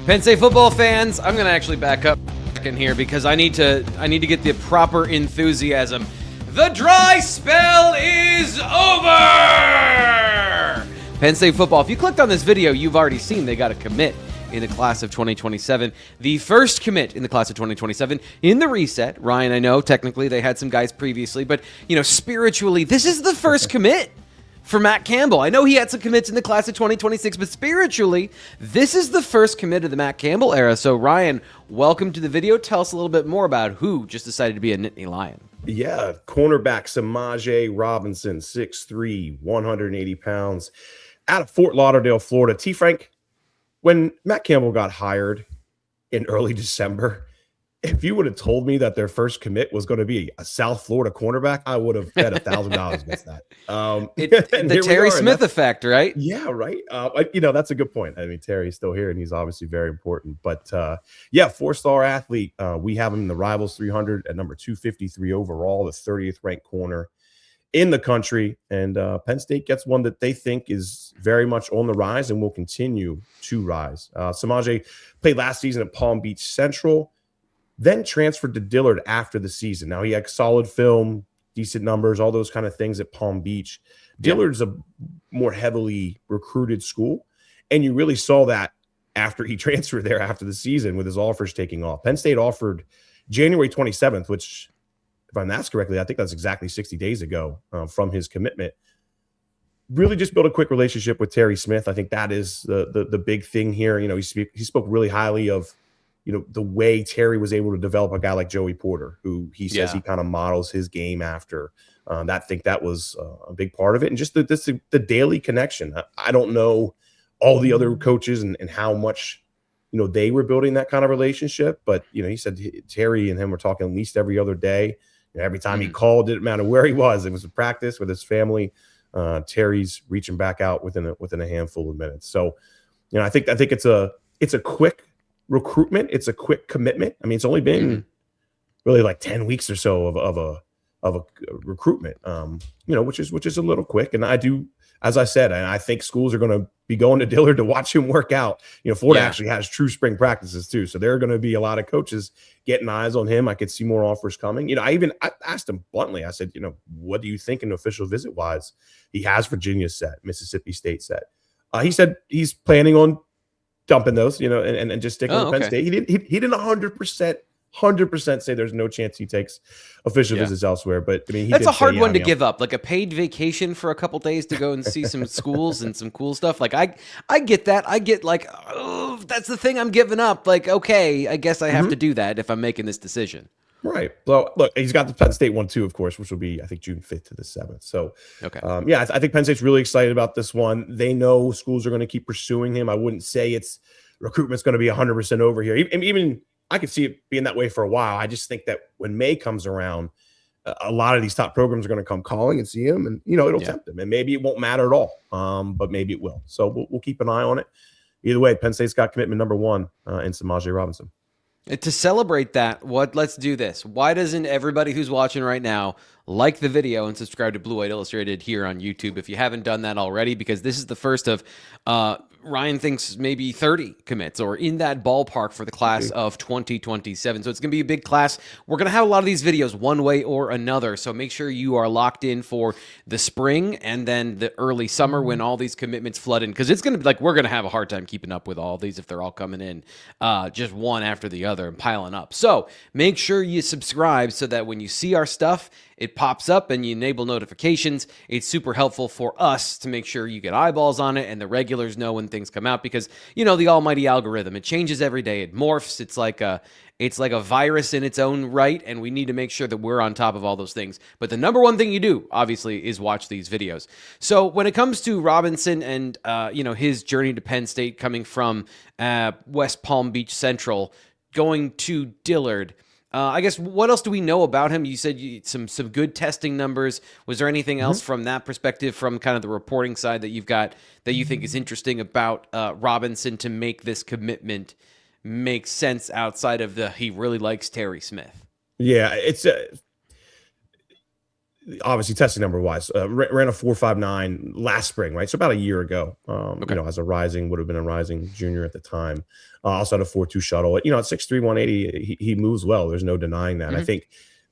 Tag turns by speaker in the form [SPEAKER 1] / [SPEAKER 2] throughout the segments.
[SPEAKER 1] Penn State football fans, I'm going to actually back up in here because I need to get the proper enthusiasm. The dry spell is over! Penn State football. If you clicked on this video, you've already seen they got a commit in the class of 2027. The first commit in the class of 2027 in the reset. Ryan, I know technically they had some guys previously, but spiritually, this is the first commit for Matt Campbell. I know he had some commits in the class of 2026, but spiritually, this is the first commit of the Matt Campbell era. So Ryan, welcome to the video. Tell us a little bit more about who just decided to be a Nittany Lion.
[SPEAKER 2] Yeah, cornerback Semajay Robinson, 6'3", 180 pounds, out of Fort Lauderdale, Florida. T-Frank, when Matt Campbell got hired in early December, if you would have told me that their first commit was going to be a South Florida cornerback, I would have bet $1,000 against that.
[SPEAKER 1] The Terry Smith effect, right?
[SPEAKER 2] Yeah, right. That's a good point. I mean, Terry's still here, and he's obviously very important. But, yeah, four-star athlete. We have him in the Rivals 300 at number 253 overall, the 30th ranked corner in the country. And Penn State gets one that they think is very much on the rise and will continue to rise. Semajay played last season at Palm Beach Central, then transferred to Dillard after the season. Now, he had solid film, decent numbers, all those kind of things at Palm Beach. Dillard's a more heavily recruited school, and you really saw that after he transferred there after the season with his offers taking off. Penn State offered January 27th, which, if I'm asked correctly, I think that's exactly 60 days ago from his commitment. Really just built a quick relationship with Terry Smith. I think that is the big thing here. He spoke really highly of the way Terry was able to develop a guy like Joey Porter, who he says he kind of models his game after. I think that was a big part of it. And just the daily connection. I don't know all the other coaches and how much, they were building that kind of relationship. But, he said Terry and him were talking at least every other day. Every time he called, didn't matter where he was. It was a practice with his family. Terry's reaching back out within a handful of minutes. So, I think it's a quick recruitment. It's a quick commitment. I mean, it's only been really like 10 weeks or so of a recruitment, which is a little quick. And I do, as I said, and I think schools are going to be going to Dillard to watch him work out. Florida actually has true spring practices too. So there are going to be a lot of coaches getting eyes on him. I could see more offers coming. I asked him bluntly, I said, what do you think in official visit wise? He has Virginia set, Mississippi State set. He said he's planning on dumping those, and just sticking with Penn State. He didn't 100% say there's no chance he takes official visits elsewhere. But I mean,
[SPEAKER 1] that's a hard one to give up, like a paid vacation for a couple days to go and see some schools and some cool stuff. Like I get that. I get like, oh, that's the thing I'm giving up. Like, okay, I guess I have to do that if I'm making this decision.
[SPEAKER 2] Right. Well, look, he's got the Penn State one too, of course, which will be, I think, June 5th to the 7th. So, I think Penn State's really excited about this one. They know schools are going to keep pursuing him. I wouldn't say it's recruitment's going to be 100% over here. Even I could see it being that way for a while. I just think that when May comes around, a lot of these top programs are going to come calling and see him, and it'll tempt them. And maybe it won't matter at all, but maybe it will. So we'll keep an eye on it. Either way, Penn State's got commitment number one in Semajay Robinson.
[SPEAKER 1] To celebrate that, let's do this. Why doesn't everybody who's watching right now like the video and subscribe to Blue White Illustrated here on YouTube if you haven't done that already? Because this is the first of Ryan thinks maybe 30 commits or in that ballpark for the class of 2027. So it's going to be a big class. We're going to have a lot of these videos one way or another. So make sure you are locked in for the spring and then the early summer when all these commitments flood in. Because it's going to be like we're going to have a hard time keeping up with all these if they're all coming in just one after the other and piling up. So make sure you subscribe so that when you see our stuff, it pops up and you enable notifications. It's super helpful for us to make sure you get eyeballs on it and the regulars know when things come out because, the almighty algorithm, it changes every day. It morphs. It's like a virus in its own right, and we need to make sure that we're on top of all those things. But the number one thing you do, obviously, is watch these videos. So when it comes to Robinson and, his journey to Penn State coming from West Palm Beach Central, going to Dillard, I guess, what else do we know about him? You said some good testing numbers. Was there anything else from that perspective, from kind of the reporting side that you've got that you think is interesting about Robinson to make this commitment make sense outside of he really likes Terry Smith?
[SPEAKER 2] Yeah, it's obviously testing number wise, ran a 4.59 last spring, right? So about a year ago,
[SPEAKER 1] Okay.
[SPEAKER 2] as would have been a rising junior at the time. Also had a 4.2 shuttle. At 6'3", 180, he moves well. There's no denying that. I think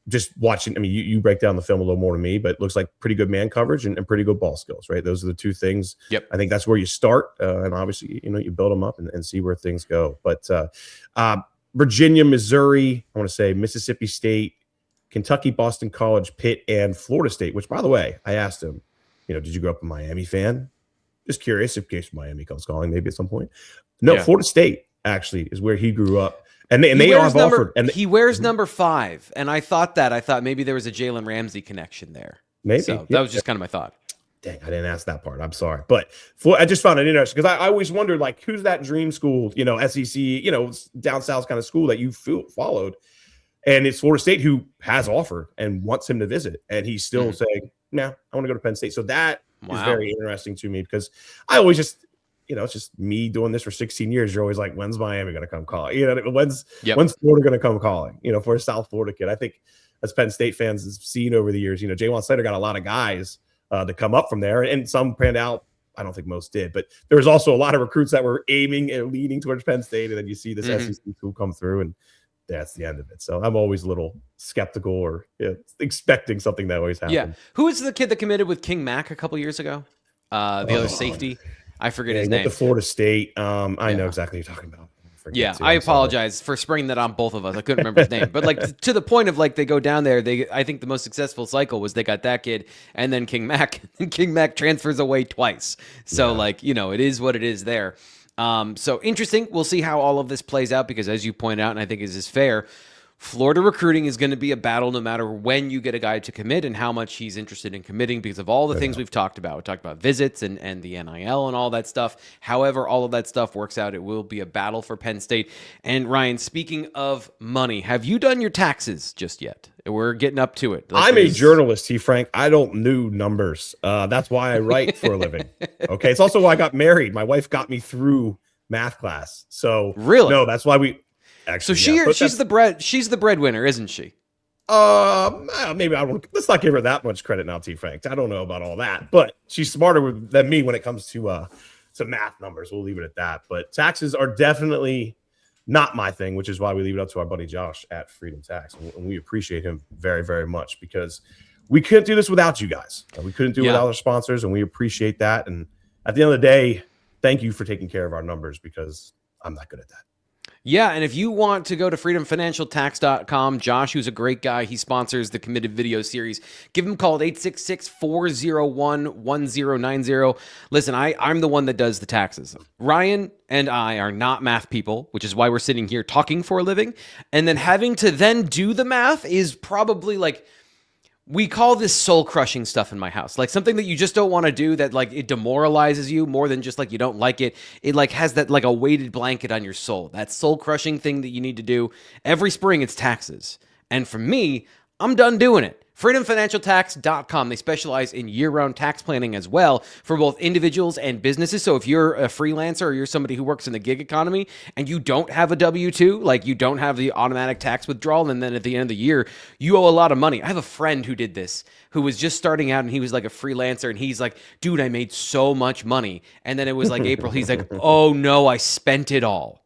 [SPEAKER 2] just watching, I mean, you break down the film a little more to me, but it looks like pretty good man coverage and pretty good ball skills, right? Those are the two things.
[SPEAKER 1] Yep.
[SPEAKER 2] I think that's where you start. And obviously, you build them up and see where things go. But Virginia, Missouri, I want to say Mississippi State, Kentucky, Boston College, Pitt, and Florida State, which, by the way, I asked him, did you grow up a Miami fan? Just curious in case Miami comes calling maybe at some point. No, yeah. Florida State actually is where he grew up. And they have offered. And
[SPEAKER 1] he wears number 5. And I thought maybe there was a Jalen Ramsey connection there.
[SPEAKER 2] Maybe.
[SPEAKER 1] So that was just kind of my thought.
[SPEAKER 2] Dang, I didn't ask that part. I'm sorry. But I just found it interesting because I always wondered, like, who's that dream school, SEC, down south kind of school that you followed. And it's Florida State who has offered and wants him to visit. And he's still saying, no, I want to go to Penn State. So that is very interesting to me because I always just, it's just me doing this for 16 years. You're always like, when's Miami going to come calling? When's Florida going to come calling? For a South Florida kid. I think as Penn State fans have seen over the years, Jaywan Snyder got a lot of guys to come up from there. And some panned out. I don't think most did. But there was also a lot of recruits that were aiming and leaning towards Penn State. And then you see this SEC school come through and that's the end of it. So I'm always a little skeptical or expecting something that always happens.
[SPEAKER 1] Yeah. Who was the kid that committed with King Mack a couple years ago? The other safety. I forget his name.
[SPEAKER 2] The Florida State. I know exactly what you're talking about.
[SPEAKER 1] I apologize for springing that on both of us. I couldn't remember his name. But like to the point of like they go down there, I think the most successful cycle was they got that kid and then King Mack. And King Mack transfers away twice. So it is what it is there. So interesting. We'll see how all of this plays out because as you point out, and I think is fair, Florida recruiting is going to be a battle no matter when you get a guy to commit and how much he's interested in committing because of all the things we've talked about. We talked about visits and the NIL and all that stuff. However, all of that stuff works out. It will be a battle for Penn State. And Ryan, speaking of money, have you done your taxes just yet? We're getting up to it.
[SPEAKER 2] I'm a journalist, Frank. I don't do numbers. That's why I write for a living. Okay. It's also why I got married. My wife got me through math class. So
[SPEAKER 1] really?
[SPEAKER 2] No, that's why we actually.
[SPEAKER 1] So she's the breadwinner, isn't she?
[SPEAKER 2] Maybe I won't. Let's not give her that much credit now, Frank. I don't know about all that, but she's smarter than me when it comes to math numbers. We'll leave it at that. But taxes are definitely not my thing, which is why we leave it up to our buddy Josh at Freedom Tax. And we appreciate him very, very much because we couldn't do this without you guys. We couldn't do it without our sponsors, and we appreciate that. And at the end of the day, thank you for taking care of our numbers because I'm not good at that.
[SPEAKER 1] Yeah, and if you want to go to freedomfinancialtax.com, Josh, who's a great guy, he sponsors the Committed Video series. Give him a call at 866-401-1090. Listen, I'm the one that does the taxes. Ryan and I are not math people, which is why we're sitting here talking for a living. And then having to then do the math is probably like... We call this soul-crushing stuff in my house, like something that you just don't want to do that like it demoralizes you more than just like you don't like it. It like has that like a weighted blanket on your soul, that soul-crushing thing that you need to do. Every spring, it's taxes. And for me, I'm done doing it. freedomfinancialtax.com. They specialize in year-round tax planning as well for both individuals and businesses. So if you're a freelancer or you're somebody who works in the gig economy and you don't have a W-2, like you don't have the automatic tax withdrawal, and then at the end of the year, you owe a lot of money. I have a friend who did this, who was just starting out and he was like a freelancer and he's like, dude, I made so much money. And then it was like April. He's like, oh no, I spent it all.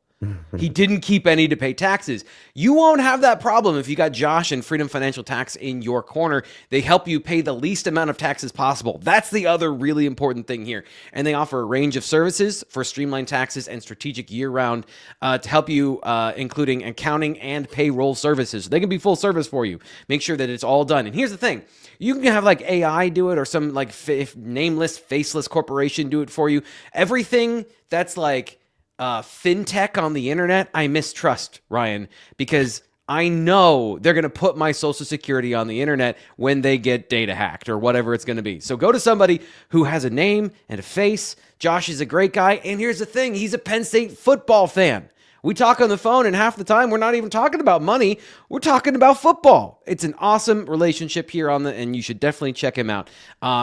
[SPEAKER 1] He didn't keep any to pay taxes. You won't have that problem if you got Josh and Freedom Financial Tax in your corner. They help you pay the least amount of taxes possible. That's the other really important thing here. And they offer a range of services for streamlined taxes and strategic year-round to help you, including accounting and payroll services. So they can be full service for you. Make sure that it's all done. And here's the thing. You can have like AI do it or some like nameless, faceless corporation do it for you. Everything that's like fintech on the internet, I mistrust, Ryan, because I know they're going to put my social security on the internet when they get data hacked or whatever it's going to be. So go to somebody who has a name and a face. Josh is a great guy. And here's the thing. He's a Penn State football fan. We talk on the phone and half the time we're not even talking about money. We're talking about football. It's an awesome relationship here and you should definitely check him out.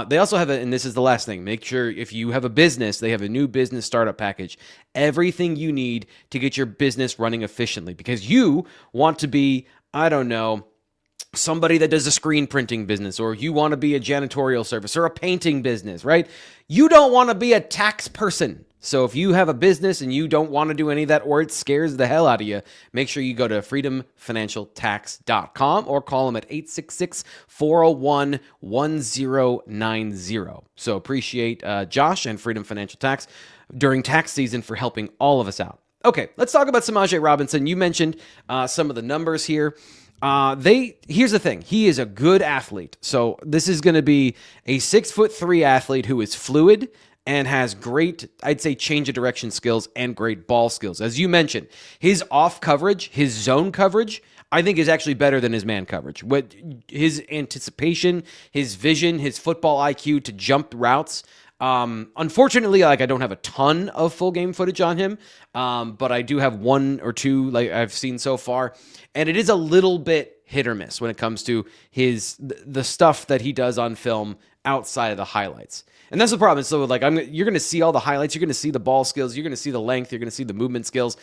[SPEAKER 1] They also have and this is the last thing, make sure if you have a business, they have a new business startup package. Everything you need to get your business running efficiently because you want to be, I don't know, somebody that does a screen printing business, or you want to be a janitorial service or a painting business, right? You don't want to be a tax person. So if you have a business and you don't want to do any of that, or it scares the hell out of you, make sure you go to freedomfinancialtax.com or call them at 866-401-1090. So appreciate Josh and Freedom Financial Tax during tax season for helping all of us out. Okay, let's talk about Semajay Robinson. You mentioned some of the numbers here. Here's the thing. He is a good athlete. So this is going to be a 6'3" athlete who is fluid and has great, I'd say, change of direction skills and great ball skills. As you mentioned, his off coverage, his zone coverage, I think is actually better than his man coverage. What his anticipation, his vision, his football IQ to jump routes. Unfortunately, like, I don't have a ton of full game footage on him, but I do have one or two like I've seen so far, and it is a little bit hit or miss when it comes to the stuff that he does on film outside of the highlights. And that's the problem. So like you're going to see all the highlights, you're going to see the ball skills, you're going to see the length, you're going to see the movement skills.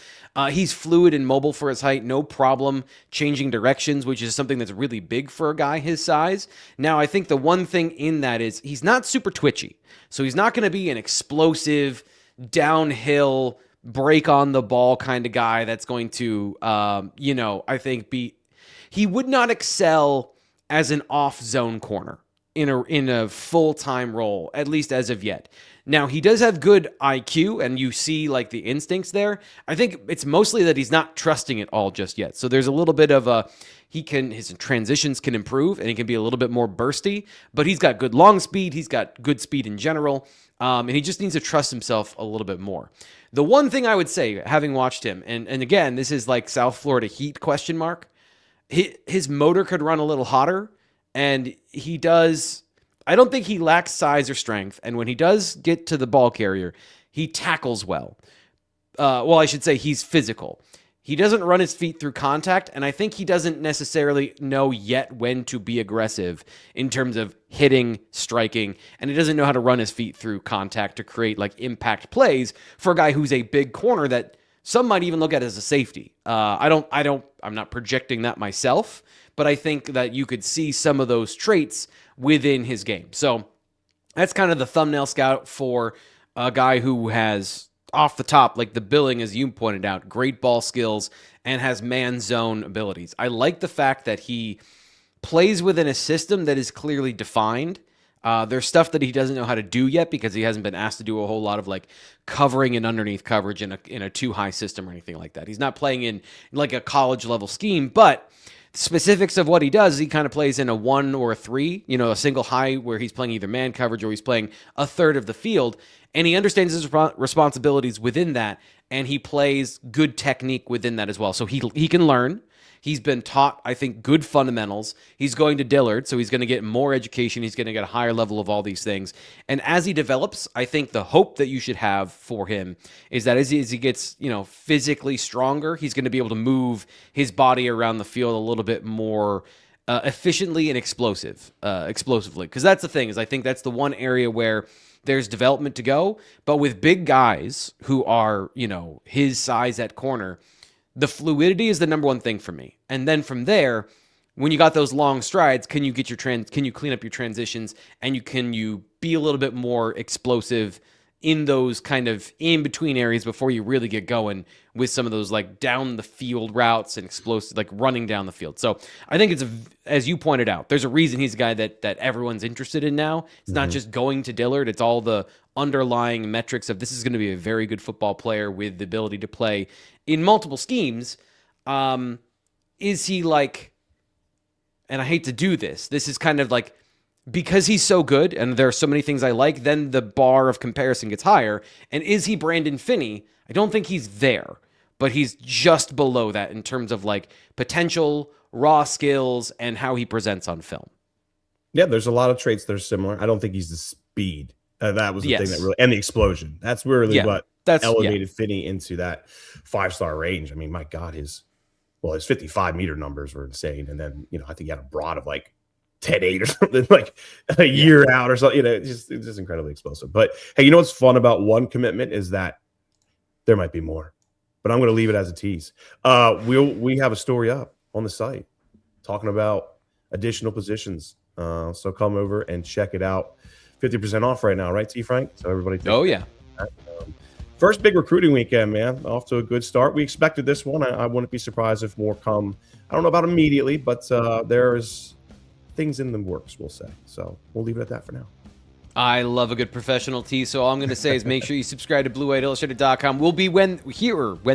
[SPEAKER 1] He's fluid and mobile for his height, no problem changing directions, which is something that's really big for a guy his size. Now, I think the one thing in that is he's not super twitchy. So he's not going to be an explosive downhill break on the ball kind of guy that's going to I think he would not excel as an off zone corner in a full-time role, at least as of yet. Now, he does have good IQ, and you see like the instincts there. I think it's mostly that he's not trusting it all just yet. So there's a little bit of his transitions can improve, and he can be a little bit more bursty, but he's got good long speed. He's got good speed in general, and he just needs to trust himself a little bit more. The one thing I would say, having watched him, and again, this is like South Florida Heat question mark, his motor could run a little hotter. And he does, I don't think he lacks size or strength. And when he does get to the ball carrier, he tackles well. I should say he's physical. He doesn't run his feet through contact. And I think he doesn't necessarily know yet when to be aggressive in terms of hitting, striking. And he doesn't know how to run his feet through contact to create like impact plays for a guy who's a big corner that some might even look at as a safety. I'm not projecting that myself, but I think that you could see some of those traits within his game. So that's kind of the thumbnail scout for a guy who has, off the top, like the billing, as you pointed out, great ball skills and has man zone abilities. I like the fact that he plays within a system that is clearly defined. There's stuff that he doesn't know how to do yet because he hasn't been asked to do a whole lot of like covering and underneath coverage in a too high system or anything like that. He's not playing in like a college level scheme, but specifics of what he does, he kind of plays in a 1 or a 3, a single high where he's playing either man coverage or he's playing a third of the field. And he understands his responsibilities within that, and he plays good technique within that as well. So he can learn. He's been taught, I think, good fundamentals. He's going to Dillard, so he's going to get more education. He's going to get a higher level of all these things. And as he develops, I think the hope that you should have for him is that as he gets, physically stronger, he's going to be able to move his body around the field a little bit more efficiently and explosively. Because that's the thing, is I think that's the one area where there's development to go. But with big guys who are, his size at corner, the fluidity is the number one thing for me. And then from there, when you got those long strides, can you clean up your transitions, and can you be a little bit more explosive in those kind of in between areas before you really get going with some of those like down the field routes and explosive, like running down the field. So I think it's as you pointed out, there's a reason he's a guy that everyone's interested in now. It's not just going to Dillard. It's all the underlying metrics of this is going to be a very good football player with the ability to play in multiple schemes. Is he like, and I hate to do this, this is kind of like, because he's so good and there are so many things I like, then the bar of comparison gets higher. And is he Brandon Finney? I don't think he's there, but he's just below that in terms of like potential, raw skills, and how he presents on film.
[SPEAKER 2] Yeah, there's a lot of traits that are similar. I don't think he's the speed. That was the thing that really, and the explosion. That's really what elevated Finney into that 5-star range. I mean, my God, his 55-meter numbers were insane. And then, I think he had a broad of like 10-8 or something, like a year out or something. It's just incredibly explosive. But hey, you know what's fun about one commitment is that there might be more, but I'm going to leave it as a tease. We have a story up on the site talking about additional positions. So come over and check it out. 50% off right now, right, T. Frank? So everybody.
[SPEAKER 1] Oh yeah.
[SPEAKER 2] First big recruiting weekend, man. Off to a good start. We expected this one. I wouldn't be surprised if more come. I don't know about immediately, but there's things in the works, we'll say. So we'll leave it at that for now.
[SPEAKER 1] I love a good professional tee, so all I'm going to say is make sure you subscribe to BlueWhiteIllustrated.com. We'll be when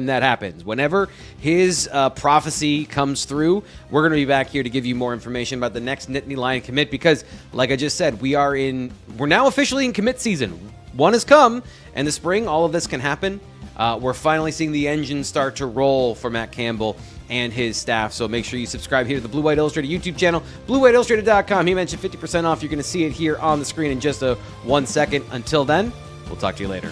[SPEAKER 1] that happens. Whenever his prophecy comes through, we're going to be back here to give you more information about the next Nittany Lion commit because, like I just said, we're now officially in commit season. One has come, and the spring, all of this can happen. We're finally seeing the engine start to roll for Matt Campbell and his staff. So make sure you subscribe here to the Blue White Illustrated YouTube channel, BlueWhiteIllustrated.com. He mentioned 50% off. You're going to see it here on the screen in just 1 second. Until then, we'll talk to you later.